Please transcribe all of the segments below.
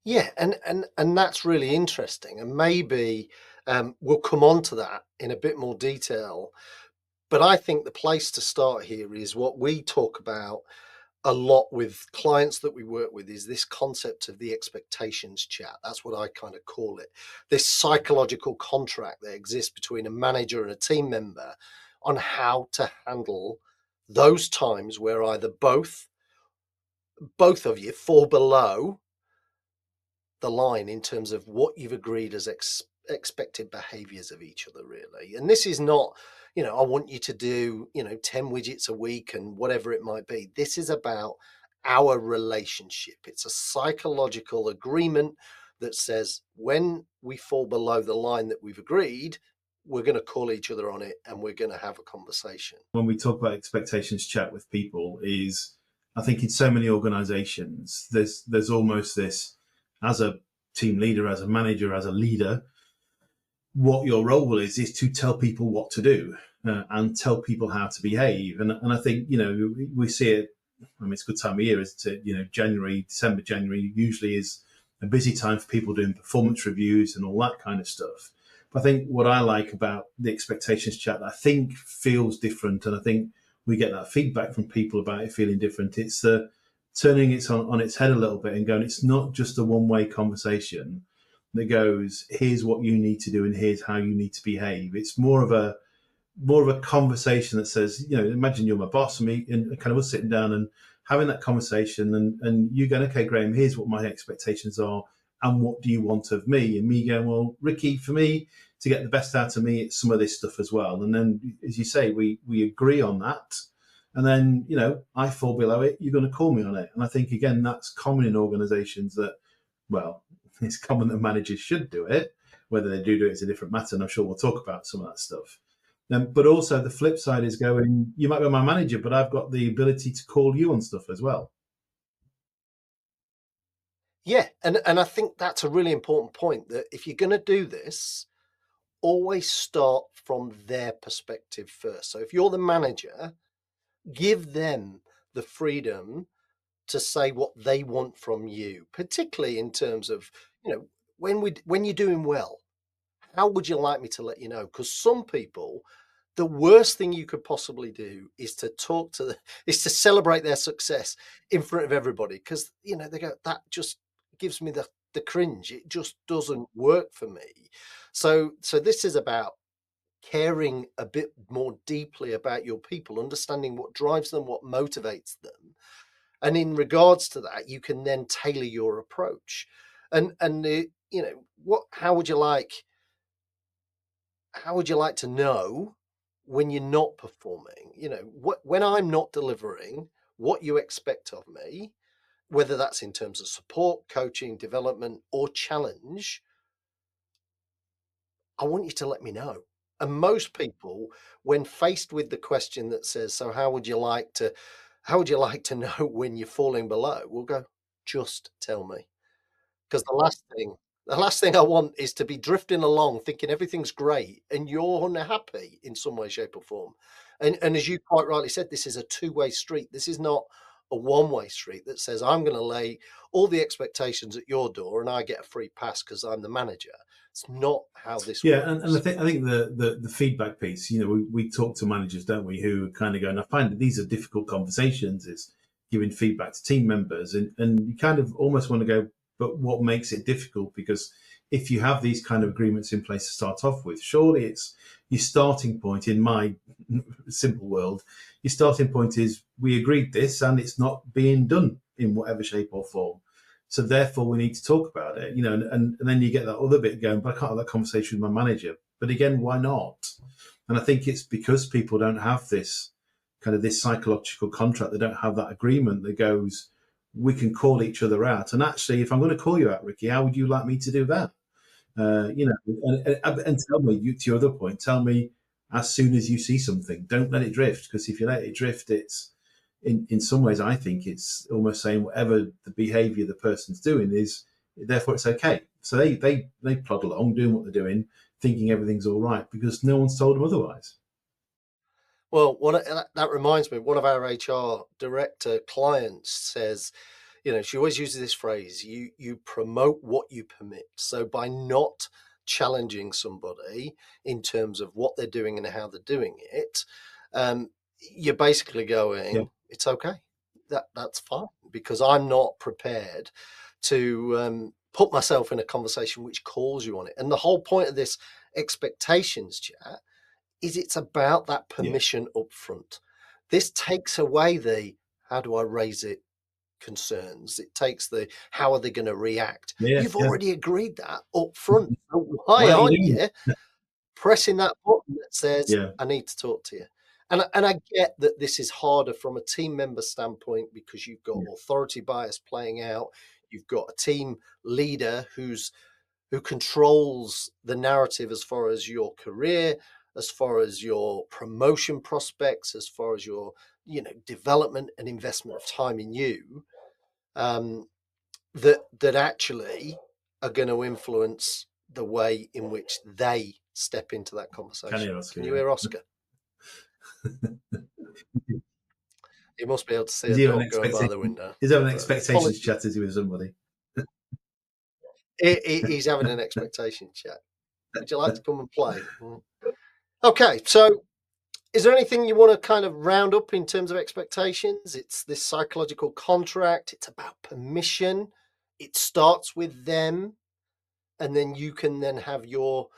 Yeah, and that's really interesting, and maybe we'll come on to that in a bit more detail. But I think the place to start here is what we talk about a lot with clients that we work with is this concept of the expectations chat. That's what I kind of call it. This psychological contract that exists between a manager and a team member on how to handle those times where either both of you fall below the line in terms of what you've agreed as expected behaviors of each other, really. And this is not, I want you to do, 10 widgets a week and whatever it might be. This is about our relationship. It's a psychological agreement that says when we fall below the line that we've agreed, we're going to call each other on it and we're going to have a conversation. When we talk about expectations chat with people, is I think in so many organizations there's almost this, as a team leader, as a manager, as a leader, what your role is to tell people what to do, and tell people how to behave. And I think, we see it. I mean, it's a good time of year, isn't it? January usually is a busy time for people doing performance reviews and all that kind of stuff. But I think what I like about the expectations chat that I think feels different, and I think we get that feedback from people about it feeling different. It's the turning it on its head a little bit and going, it's not just a one-way conversation that goes, here's what you need to do and here's how you need to behave. It's more of a conversation that says, imagine you're my boss and me, and kind of us sitting down and having that conversation, and you going, okay, Graham, here's what my expectations are and what do you want of me? And me going, well, Ricky, for me to get the best out of me, it's some of this stuff as well. And then, as you say, we agree on that. And then, I fall below it, you're going to call me on it. And I think, again, that's common in organizations that, well, it's common that managers should do it. Whether they do it is a different matter, and I'm sure we'll talk about some of that stuff. But also the flip side is going, you might be my manager, but I've got the ability to call you on stuff as well. Yeah, and I think that's a really important point, that if you're going to do this, always start from their perspective first. So if you're the manager, give them the freedom to say what they want from you, particularly in terms of, when you're doing well, how would you like me to let you know? Because some people, the worst thing you could possibly do is to is to celebrate their success in front of everybody, because they go, that just gives me the cringe. It just doesn't work for me. So this is about caring a bit more deeply about your people, understanding what drives them, what motivates them. And in regards to that, you can then tailor your approach. What how would you like to know when you're not performing? When I'm not delivering what you expect of me, whether that's in terms of support, coaching, development, or challenge, I want you to let me know. And most people, when faced with the question that says, so how would you like to know when you're falling below, will go, just tell me. Because the last thing I want is to be drifting along thinking everything's great and you're unhappy in some way, shape, or form. And as you quite rightly said, this is a two-way street. This is not a one-way street that says I'm going to lay all the expectations at your door and I get a free pass because I'm the manager. It's not how this Yeah, and works. I think the feedback piece, we talk to managers, don't we, who kind of go, and I find that these are difficult conversations, is giving feedback to team members, and you kind of almost want to go, but what makes it difficult? Because if you have these kind of agreements in place to start off with, surely it's your starting point. In my simple world, your starting point is, we agreed this and it's not being done in whatever shape or form. So therefore, we need to talk about it, and then you get that other bit going, but I can't have that conversation with my manager. But again, why not? And I think it's because people don't have this psychological contract. They don't have that agreement that goes, we can call each other out. And actually, if I'm going to call you out, Ricky, how would you like me to do that? And tell me, to your other point, tell me as soon as you see something. Don't let it drift, because if you let it drift, it's in some ways, I think it's almost saying whatever the behaviour the person's doing is, therefore it's okay. So they plod along doing what they're doing, thinking everything's all right because no one's told them otherwise. Well, that reminds me, one of our HR director clients says, She always uses this phrase, you promote what you permit. So by not challenging somebody in terms of what they're doing and how they're doing it, you're basically Yeah. going, it's okay. That's fine, because I'm not prepared to put myself in a conversation which calls you on it. And the whole point of this expectations chat is it's about that permission up front. This takes away the how do I raise it concerns. It takes the how are they going to react. Yeah. You've Yeah. already agreed that up front. So why Why are you aren't doing you pressing that button that says, Yeah. I need to talk to you? And I get that this is harder from a team member standpoint because you've got authority bias playing out. You've got a team leader who controls the narrative as far as your career, as far as your promotion prospects, as far as your development and investment of time in you, that actually are going to influence the way in which they step into that conversation. Can you, Oscar? Can you hear Oscar? You must be able to see Is a he having dog going by the window. Is having an expectations chat, is he, with somebody? He's having an expectation chat. Would you like to come and play? Okay, so is there anything you want to kind of round up in terms of expectations? It's this psychological contract. It's about permission. It starts with them, and then you can then have your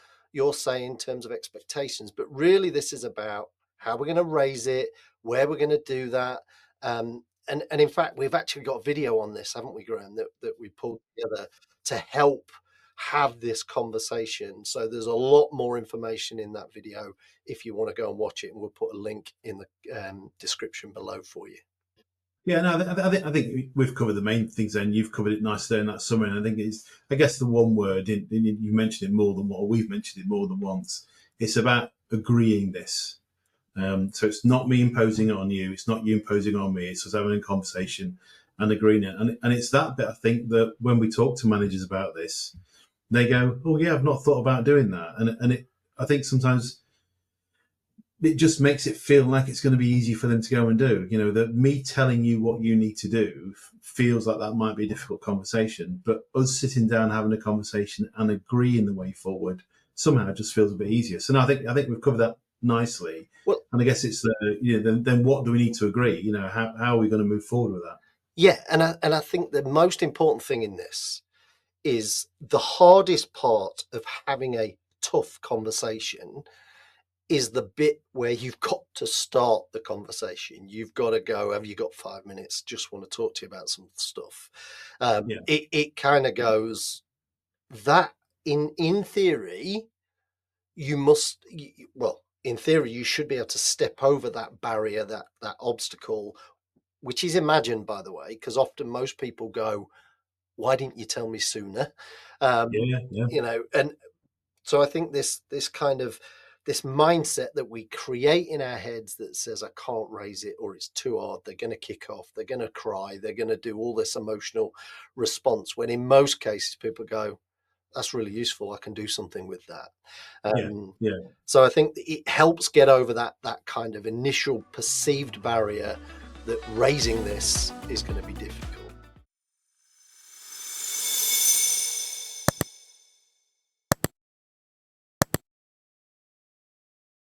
say in terms of expectations. But really, this is about how we're going to raise it, where we're going to do that. And in fact, we've actually got a video on this, haven't we, Graham, that we pulled together to help have this conversation. So there's a lot more information in that video if you want to go and watch it, and we'll put a link in the description below for you. Yeah, no, I think we've covered the main things, and you've covered it nicely in that summary. And I think I guess the one word, you mentioned it more than what we've mentioned it more than once. It's about agreeing this. So it's not me imposing it on you. It's not you imposing it on me. It's us having a conversation and agreeing it. And it's that bit, I think, that when we talk to managers about this, they go, "Oh yeah, I've not thought about doing that." And I think sometimes it just makes it feel like it's going to be easy for them to go and do. That me telling you what you need to do feels like that might be a difficult conversation, but us sitting down, having a conversation and agreeing the way forward somehow just feels a bit easier. So no, I think we've covered that nicely. Well, and I guess it's then what do we need to agree? How are we going to move forward with that? Yeah, and I think the most important thing in this is the hardest part of having a tough conversation is the bit where you've got to start the conversation. You've got to go, have you got 5 minutes? Just want to talk to you about some stuff. It kind of goes that in theory, you must, well, in theory, you should be able to step over that barrier, that obstacle, which is imagined, by the way, because often most people go, why didn't you tell me sooner? And so I think this kind of this mindset that we create in our heads that says I can't raise it, or it's too hard, they're going to kick off, they're going to cry, they're going to do all this emotional response, when in most cases people go, that's really useful, I can do something with that. So I think it helps get over that kind of initial perceived barrier that raising this is going to be difficult.